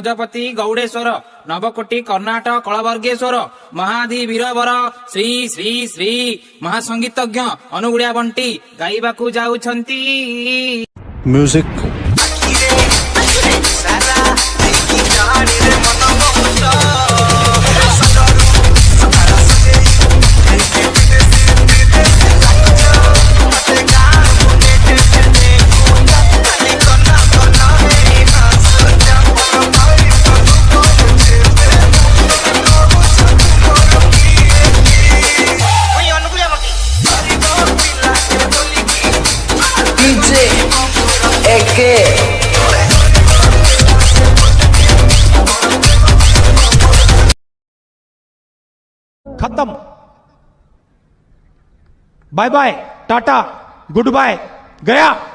गजपति गौड़ेश्वर नवकोटि कर्णाटक कलवर्गेश्वर महाधि वीरवर श्री श्री श्री महासंगीतज्ञ अनुगुड़िया बंटी गाइबाकू जाउछंती। म्यूजिक खत्म। Bye bye, tata, goodbye, गया।